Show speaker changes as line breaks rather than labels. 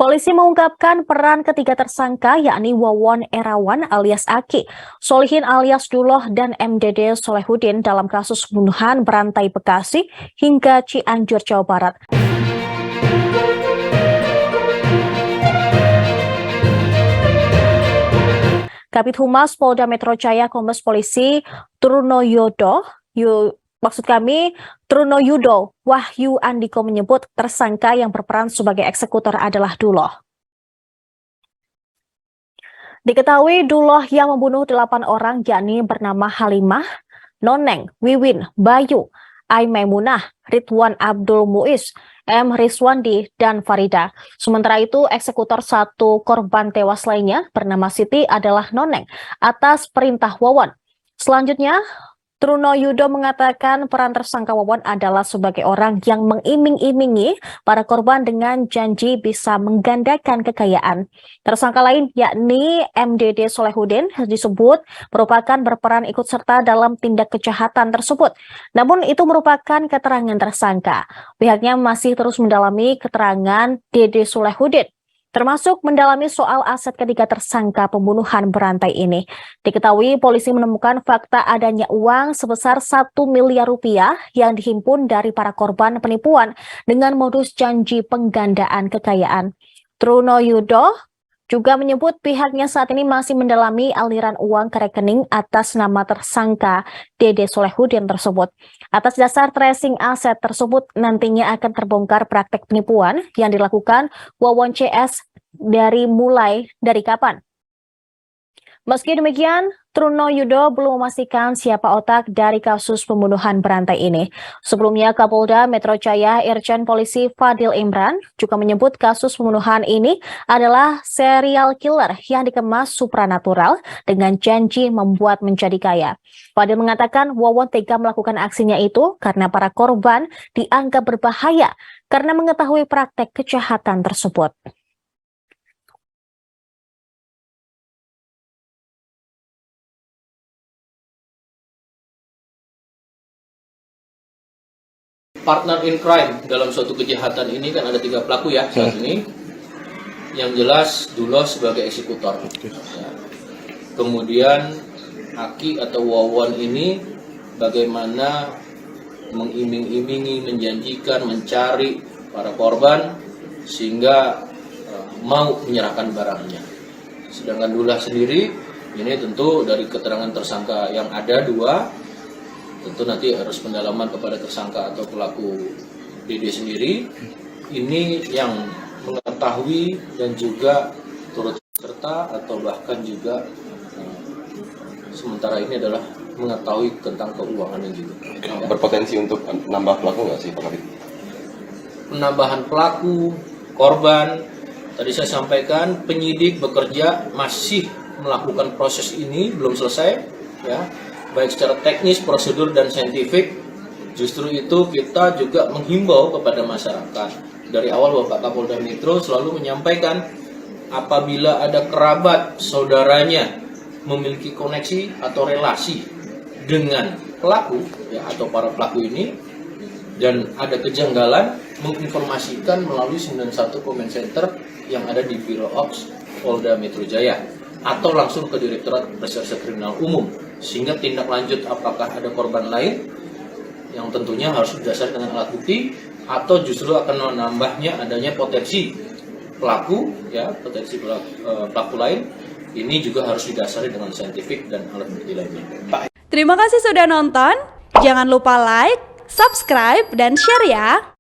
Polisi mengungkapkan peran ketiga tersangka yakni Wawon Erawan alias Aki, Solihin alias Duloh, dan MDD Solehudin dalam kasus pembunuhan berantai Bekasi hingga Cianjur, Jawa Barat. Kabid Humas Polda Metro Jaya Kombes Polisi Trunoyodo Wahyu Andiko menyebut tersangka yang berperan sebagai eksekutor adalah Duloh. Diketahui Duloh yang membunuh 8 orang yakni bernama Halimah, Noneng, Wiwin, Bayu, Aimemunah, Ridwan Abdul Muiz, M. Rizwandi, dan Farida. Sementara itu, eksekutor satu korban tewas lainnya bernama Siti adalah Noneng atas perintah Wawon. Selanjutnya, Trunoyodo mengatakan peran tersangka Wawon adalah sebagai orang yang mengiming-imingi para korban dengan janji bisa menggandakan kekayaan. Tersangka lain yakni MDD Solehudin disebut merupakan berperan ikut serta dalam tindak kejahatan tersebut. Namun itu merupakan keterangan tersangka. Pihaknya masih terus mendalami keterangan DD Solehudin, termasuk mendalami soal aset ketiga tersangka pembunuhan berantai ini. Diketahui polisi menemukan fakta adanya uang sebesar 1 miliar rupiah yang dihimpun dari para korban penipuan dengan modus janji penggandaan kekayaan. Trunoyodo juga menyebut pihaknya saat ini masih mendalami aliran uang ke rekening atas nama tersangka Dede Solehudin tersebut. Atas dasar tracing aset tersebut nantinya akan terbongkar praktek penipuan yang dilakukan Wawon CS mulai dari kapan. Meski demikian, Trunoyodo belum memastikan siapa otak dari kasus pembunuhan berantai ini. Sebelumnya, Kapolda Metro Jaya Irjen Polisi Fadil Imran juga menyebut kasus pembunuhan ini adalah serial killer yang dikemas supranatural dengan janji membuat menjadi kaya. Fadil mengatakan Wawon tega melakukan aksinya itu karena para korban dianggap berbahaya karena mengetahui praktek kejahatan tersebut.
Partner in crime dalam suatu kejahatan ini kan ada 3 pelaku ya saat ini. Yang jelas Duloh sebagai eksekutor. Ya. Kemudian Aki atau Wawon ini bagaimana mengiming-imingi, menjanjikan, mencari para korban sehingga mau menyerahkan barangnya. Sedangkan Duloh sendiri ini tentu dari keterangan tersangka yang ada 2. Tentu nanti harus pendalaman kepada tersangka atau pelaku DD sendiri. Ini yang mengetahui dan juga turut serta atau bahkan juga sementara ini adalah mengetahui tentang keuangannya juga.
Berpotensi untuk nambah pelaku nggak sih Pak Kabid?
Penambahan pelaku, korban, tadi saya sampaikan penyidik bekerja masih melakukan proses ini, belum selesai ya. Baik secara teknis, prosedur, dan saintifik. Justru itu kita juga menghimbau kepada masyarakat. Dari awal Bapak Kapolda Metro selalu menyampaikan apabila ada kerabat saudaranya memiliki koneksi atau relasi dengan pelaku ya, atau para pelaku ini dan ada kejanggalan, menginformasikan melalui 91 Comment Center yang ada di Biro Ops Polda Metro Jaya atau langsung ke Direktorat Reserse Kriminal Umum, sehingga tindak lanjut apakah ada korban lain yang tentunya harus didasari dengan alat bukti atau justru akan menambahnya adanya potensi pelaku ya, potensi pelaku lain, ini juga harus didasari dengan saintifik dan alat bukti lainnya.
Terima kasih sudah nonton, jangan lupa like, subscribe, dan share ya.